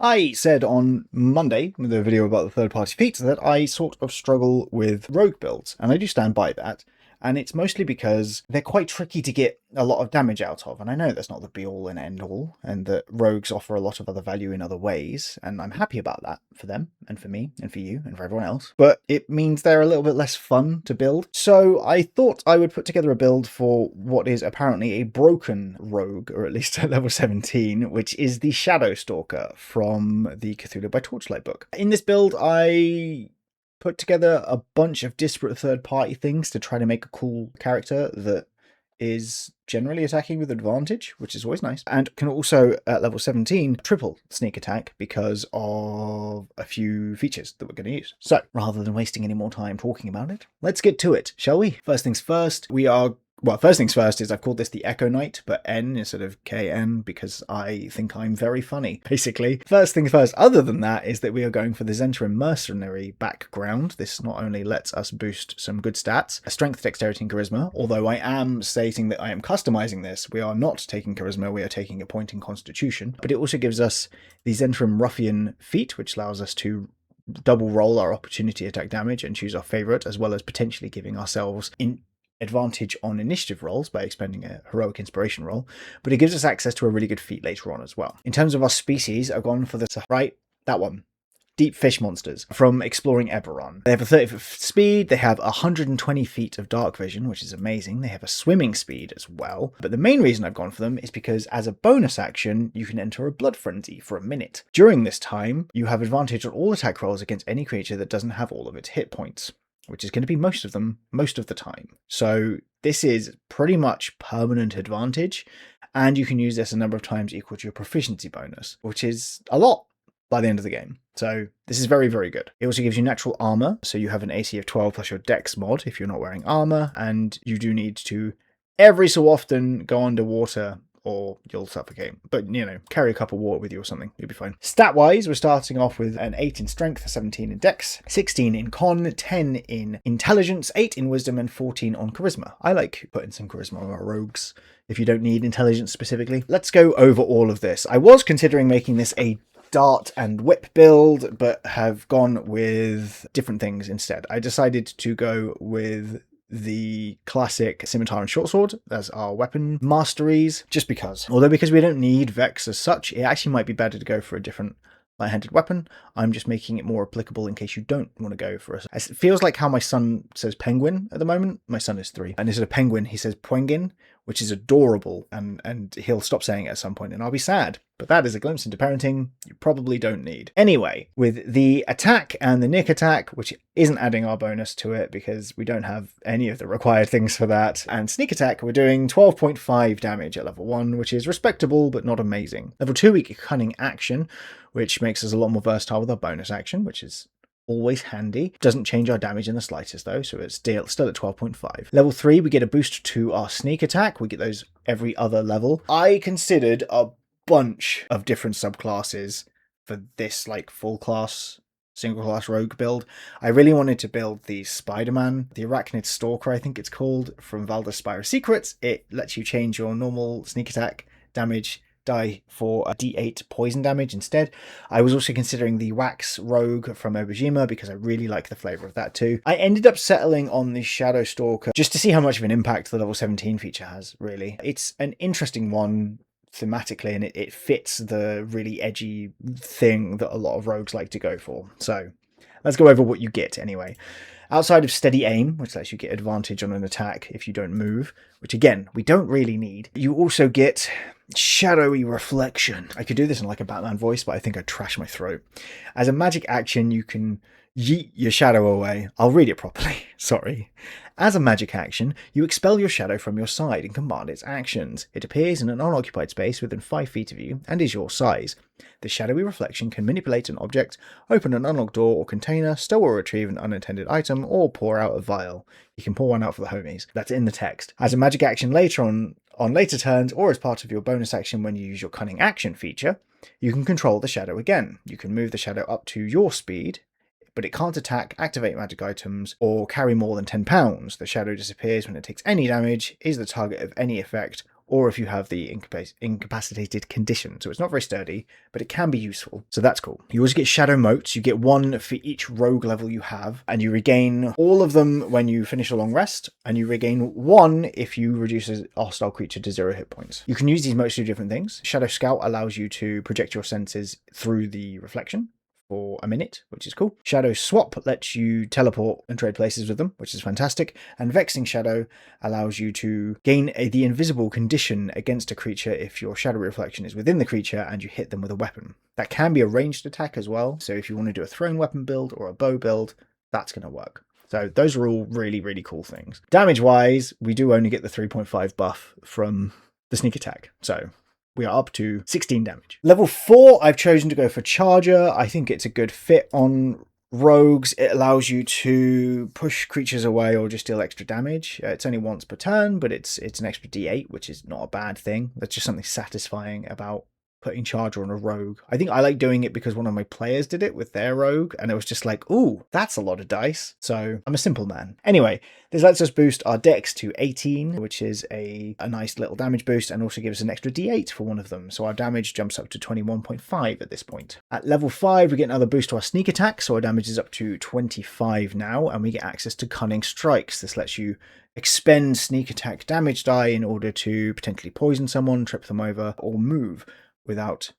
I said on Monday, with a video about the third-party feats, that I sort of struggle with rogue builds, and I do stand by that. And it's mostly because they're quite tricky to get a lot of damage out of. And I know that's not the be-all and end-all, and that rogues offer a lot of other value in other ways, and I'm happy about that for them, and for me, and for you, and for everyone else. But it means they're a little bit less fun to build. So I thought I would put together a build for what is apparently a broken rogue, or at least at level 17, which is the Shadow Stalker from the Cthulhu By Torchlight book. In this build, I put together a bunch of disparate third-party things to try to make a cool character that is generally attacking with advantage, which is always nice, and can also, at level 17, triple sneak attack because of a few features that we're going to use. So, rather than wasting any more time talking about it, let's get to it, shall we? First things first, first things first is I've called this the Echo Knight, but N instead of KN because I think I'm very funny, basically. First things first, other than that, is that we are going for the Zentrum Mercenary background. This not only lets us boost some good stats, strength, dexterity, and charisma, although I am stating that I am customizing this. We are not taking charisma, we are taking a point in constitution, but it also gives us the Zentrum Ruffian feat, which allows us to double roll our opportunity attack damage and choose our favorite, as well as potentially giving ourselves advantage on initiative rolls by expending a heroic inspiration roll, but it gives us access to a really good feat later on as well. In terms of our species, I've gone for that one. Deep fish monsters from Exploring Eberron. They have a 30-foot speed, they have 120 feet of dark vision, which is amazing. They have a swimming speed as well. But the main reason I've gone for them is because as a bonus action, you can enter a blood frenzy for a minute. During this time, you have advantage on all attack rolls against any creature that doesn't have all of its hit points, which is going to be most of them, most of the time. So this is pretty much permanent advantage, and you can use this a number of times equal to your proficiency bonus, which is a lot by the end of the game. So this is very, very good. It also gives you natural armor, so you have an AC of 12 plus your dex mod if you're not wearing armor, and you do need to every so often go underwater or you'll suffocate. But, you know, carry a cup of water with you or something, you'll be fine. Stat-wise, we're starting off with an 8 in strength, 17 in dex, 16 in con, 10 in intelligence, 8 in wisdom, and 14 on charisma. I like putting some charisma on our rogues if you don't need intelligence specifically. Let's go over all of this. I was considering making this a dart and whip build, but have gone with different things instead. I decided to go with the classic scimitar and short sword as our weapon masteries, just because. Although because we don't need Vex as such, it actually might be better to go for a different light-handed weapon. I'm just making it more applicable in case you don't want to go for it. It feels like how my son says penguin at the moment. My son is 3, and instead of penguin, he says poingin, which is adorable, and he'll stop saying it at some point, and I'll be sad. But that is a glimpse into parenting you probably don't need. Anyway, with the attack and the nick attack, which isn't adding our bonus to it because we don't have any of the required things for that, and sneak attack, we're doing 12.5 damage at level 1, which is respectable but not amazing. Level 2, we get cunning action, which makes us a lot more versatile with our bonus action, which is always handy. Doesn't change our damage in the slightest though, so it's still at 12.5. Level 3, we get a boost to our sneak attack. We get those every other level. I considered a bunch of different subclasses for this like full class, single class rogue build. I really wanted to build the Spider-Man, the Arachnid Stalker, I think it's called, from Valda's Spire of Secrets. It lets you change your normal sneak attack damage die for a d8 poison damage instead. I was also considering the Wax Rogue from Obajima because I really like the flavour of that too. I ended up settling on the Shadow Stalker just to see how much of an impact the level 17 feature has, really. It's an interesting one thematically, and it fits the really edgy thing that a lot of rogues like to go for. So let's go over what you get anyway. Outside of steady aim, which lets you get advantage on an attack if you don't move, which again, we don't really need, you also get shadowy reflection. I could do this in like a Batman voice, but I think I'd trash my throat. As a magic action, you can yeet your shadow away. I'll read it properly, sorry. As a magic action, you expel your shadow from your side and command its actions. It appears in an unoccupied space within 5 feet of you and is your size. The shadowy reflection can manipulate an object, open an unlocked door or container, stow or retrieve an unintended item, or pour out a vial. You can pour one out for the homies. That's in the text. As a magic action later on later turns, or as part of your bonus action when you use your cunning action feature, you can control the shadow again. You can move the shadow up to your speed, but it can't attack, activate magic items, or carry more than 10 pounds. The shadow disappears when it takes any damage, is the target of any effect, or if you have the incapacitated condition. So it's not very sturdy, but it can be useful. So that's cool. You also get shadow motes. You get one for each rogue level you have, and you regain all of them when you finish a long rest, and you regain one if you reduce a hostile creature to 0 hit points. You can use these motes to do different things. Shadow Scout allows you to project your senses through the reflection for a minute, which is cool. Shadow Swap lets you teleport and trade places with them, which is fantastic. And Vexing Shadow allows you to gain the invisible condition against a creature if your shadow reflection is within the creature and you hit them with a weapon. That can be a ranged attack as well, so if you want to do a thrown weapon build or a bow build, that's going to work. So those are all really, really cool things. Damage-wise, we do only get the 3.5 buff from the sneak attack, so we are up to 16 damage. Level 4, I've chosen to go for Charger. I think it's a good fit on rogues. It allows you to push creatures away or just deal extra damage. It's only once per turn, but it's an extra d8, which is not a bad thing. That's just something satisfying about putting Charger on a rogue. I think I like doing it because one of my players did it with their rogue, and it was just like, ooh, that's a lot of dice. So I'm a simple man. Anyway, this lets us boost our dex to 18, which is a nice little damage boost, and also gives us an extra d8 for one of them. So our damage jumps up to 21.5 at this point. At level 5, we get another boost to our sneak attack, so our damage is up to 25 now, and we get access to Cunning Strikes. This lets you expend sneak attack damage die in order to potentially poison someone, trip them over, or move without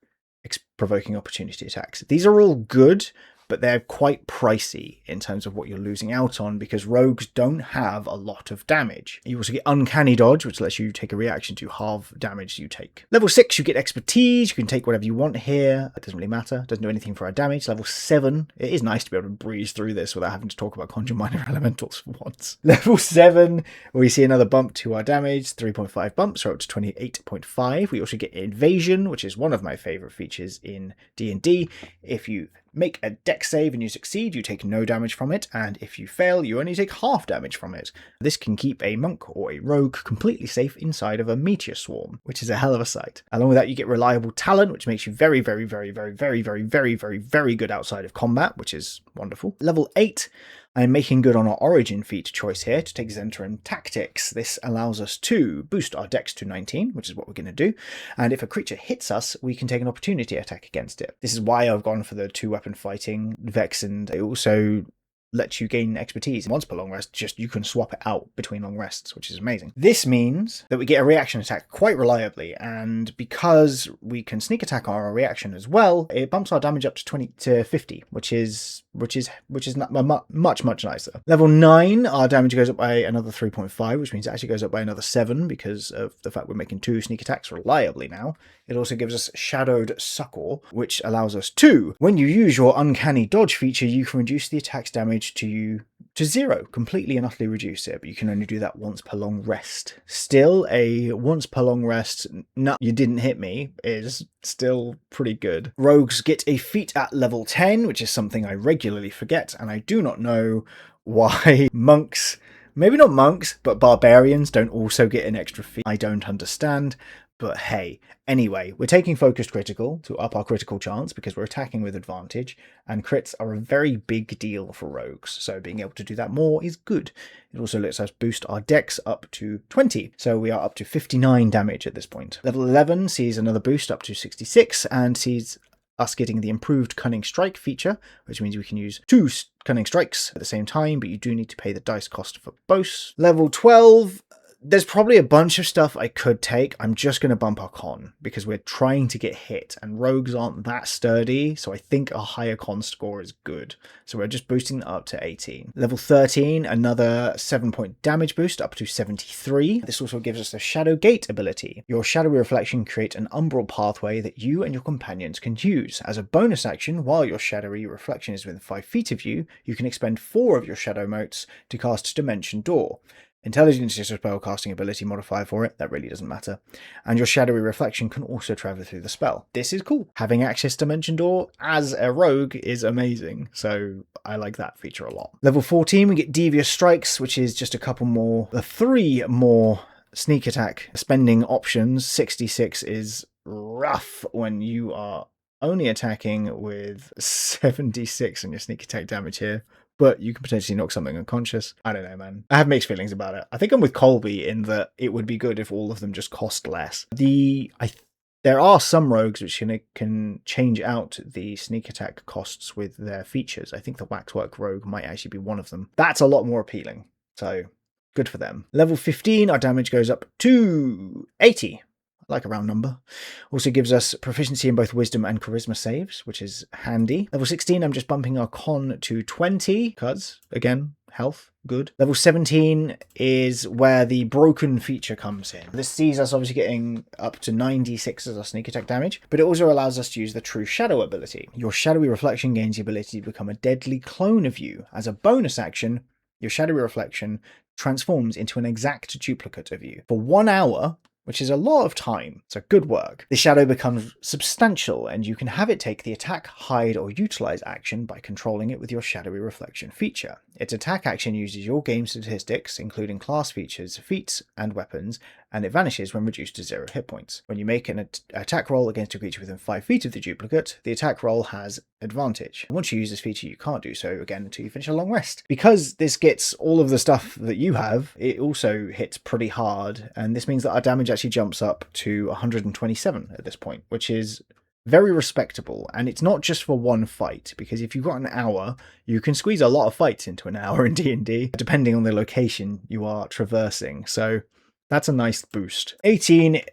provoking opportunity attacks. These are all good, but they're quite pricey in terms of what you're losing out on because rogues don't have a lot of damage. You also get Uncanny Dodge, which lets you take a reaction to halve damage you take. Level 6, you get Expertise. You can take whatever you want here. It doesn't really matter. It doesn't do anything for our damage. Level 7, it is nice to be able to breeze through this without having to talk about Conjure Minor Elementals for once. Level 7, we see another bump to our damage, 3.5 bumps, so up to 28.5. We also get Invasion, which is one of my favorite features in D&D. If you make a dex save and you succeed, you take no damage from it, and if you fail, you only take half damage from it. This can keep a monk or a rogue completely safe inside of a meteor swarm, which is a hell of a sight. Along with that, you get Reliable Talent, which makes you very, very, very, very, very, very, very, very, very good outside of combat, which is wonderful. Level 8, I'm making good on our origin feat choice here to take Zentrum Tactics. This allows us to boost our dex to 19, which is what we're going to do. And if a creature hits us, we can take an opportunity attack against it. This is why I've gone for the 2-weapon fighting Vex, and it also lets you gain expertise. Once per long rest, just you can swap it out between long rests, which is amazing. This means that we get a reaction attack quite reliably, and because we can sneak attack our reaction as well, it bumps our damage up to 20 to 50, which is much nicer. Level 9, our damage goes up by another 3.5, which means it actually goes up by another 7 because of the fact we're making 2 sneak attacks reliably now. It also gives us Shadowed Succor, which allows us to, when you use your Uncanny Dodge feature, you can reduce the attack's damage to 0, completely and utterly reduce it, but you can only do that once per long rest. Still, a once per long rest, no, you didn't hit me, is still pretty good. Rogues get a feat at level 10, which is something I regularly forget, and I do not know why monks, maybe not monks, but barbarians don't also get an extra feat. I don't understand. But hey, anyway, we're taking Focused Critical to up our critical chance because we're attacking with advantage, and crits are a very big deal for rogues, so being able to do that more is good. It also lets us boost our dex up to 20, so we are up to 59 damage at this point. Level 11 sees another boost up to 66, and sees us getting the improved Cunning Strike feature, which means we can use 2 Cunning Strikes at the same time, but you do need to pay the dice cost for both. Level 12, there's probably a bunch of stuff I could take. I'm just going to bump our con because we're trying to get hit and rogues aren't that sturdy, so I think a higher con score is good. So we're just boosting that up to 18. Level 13, another 7-point damage boost up to 73. This also gives us the Shadow Gate ability. Your shadowy reflection creates an umbral pathway that you and your companions can use. As a bonus action, while your shadowy reflection is within 5 feet of you, you can expend 4 of your shadow motes to cast Dimension Door. Intelligence is a spellcasting ability modifier for it, that really doesn't matter. And your shadowy reflection can also travel through the spell. This is cool. Having access to Dimension Door as a rogue is amazing, so I like that feature a lot. Level 14, we get Devious Strikes, which is just a couple more, 3 more sneak attack spending options. 66 is rough when you are only attacking with 76 on your sneak attack damage here, but you can potentially knock something unconscious. I don't know, man. I have mixed feelings about it. I think I'm with Colby in that it would be good if all of them just cost less. There are some rogues which can change out the sneak attack costs with their features. I think the Waxwork Rogue might actually be one of them. That's a lot more appealing, so good for them. Level 15, our damage goes up to 80. Like a round number. Also gives us proficiency in both wisdom and charisma saves, which is handy. Level 16, I'm just bumping our con to 20, because, again, health, good. Level 17 is where the broken feature comes in. This sees us obviously getting up to 96 as our sneak attack damage, but it also allows us to use the True Shadow ability. Your shadowy reflection gains the ability to become a deadly clone of you. As a bonus action, your shadowy reflection transforms into an exact duplicate of you. For 1 hour, which is a lot of time, so good work. The shadow becomes substantial, and you can have it take the attack, hide, or utilize action by controlling it with your shadowy reflection feature. Its attack action uses your game statistics, including class features, feats, and weapons, and it vanishes when reduced to 0 hit points. When you make an attack roll against a creature within 5 feet of the duplicate, the attack roll has advantage. And once you use this feature, you can't do so again until you finish a long rest. Because this gets all of the stuff that you have, it also hits pretty hard, and this means that our damage actually jumps up to 127 at this point, which is very respectable. And it's not just for one fight, because if you've got an hour, you can squeeze a lot of fights into an hour in D&D, depending on the location you are traversing. So that's a nice boost. 18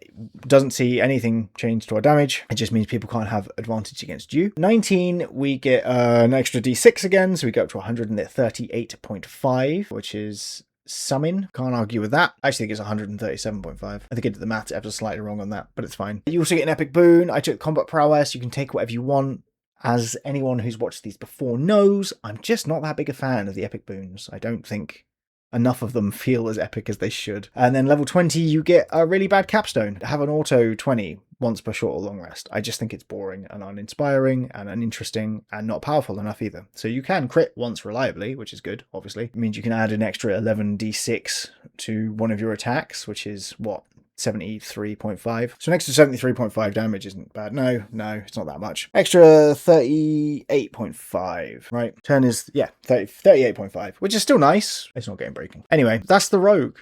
doesn't see anything change to our damage. It just means people can't have advantage against you. 19, we get an extra d6 again, so we go up to 138.5, which is summon. Can't argue with that. I actually think it's 137.5. I think I did the math ever slightly wrong on that, but it's fine. You also get an epic boon. I took combat prowess. You can take whatever you want. As anyone who's watched these before knows, I'm just not that big a fan of the epic boons. I don't think enough of them feel as epic as they should. And then level 20, you get a really bad capstone. Have an auto 20 once per short or long rest. I just think it's boring and uninspiring and uninteresting and not powerful enough either. So you can crit once reliably, which is good, obviously. It means you can add an extra 11d6 to one of your attacks, which is, what, 73.5. So an extra 73.5 damage isn't bad. No, it's not that much. Extra 38.5, right? Turn is, yeah, 38.5, which is still nice. It's not game breaking. Anyway, that's the rogue.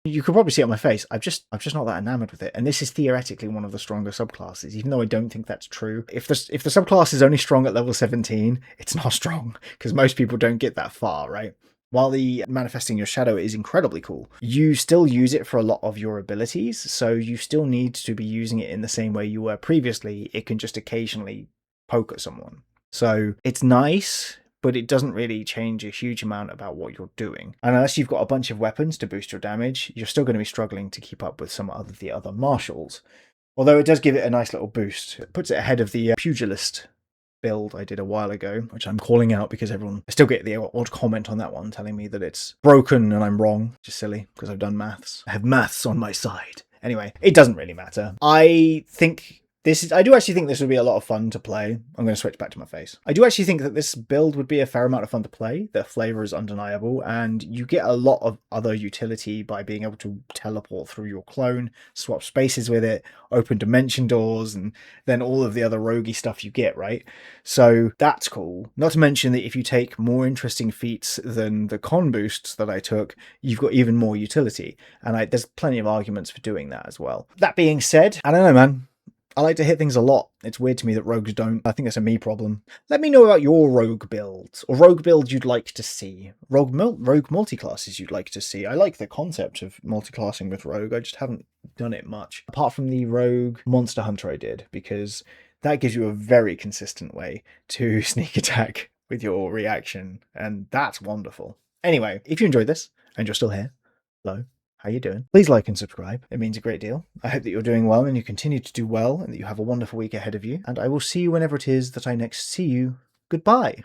You could probably see it on my face. I'm just not that enamored with it. And this is theoretically one of the stronger subclasses, even though I don't think that's true. If the subclass is only strong at level 17, it's not strong, because most people don't get that far, right? While the manifesting your shadow is incredibly cool, you still use it for a lot of your abilities, so you still need to be using it in the same way you were previously. It can just occasionally poke at someone. So it's nice, but it doesn't really change a huge amount about what you're doing. And unless you've got a bunch of weapons to boost your damage, you're still going to be struggling to keep up with some of the other martials. Although it does give it a nice little boost. It puts it ahead of the pugilist build I did a while ago, which I'm calling out because I still get the odd comment on that one telling me that it's broken and I'm wrong, which is silly because I've done maths. I have maths on my side. Anyway, it doesn't really matter. I do actually think this would be a lot of fun to play. I'm going to switch back to my face. I do actually think that this build would be a fair amount of fun to play. The flavor is undeniable, and you get a lot of other utility by being able to teleport through your clone, swap spaces with it, open dimension doors, and then all of the other roguey stuff you get, right? So that's cool. Not to mention that if you take more interesting feats than the con boosts that I took, you've got even more utility. And there's plenty of arguments for doing that as well. That being said, I don't know, man. I like to hit things a lot. It's weird to me that rogues don't. I think that's a me problem. Let me know about your rogue builds, or rogue builds you'd like to see. Rogue multiclasses you'd like to see. I like the concept of multiclassing with rogue. I just haven't done it much. Apart from the rogue monster hunter I did, because that gives you a very consistent way to sneak attack with your reaction, and that's wonderful. Anyway, if you enjoyed this, and you're still here, hello. How you doing? Please like and subscribe. It means a great deal. I hope that you're doing well and you continue to do well and that you have a wonderful week ahead of you. And I will see you whenever it is that I next see you. Goodbye.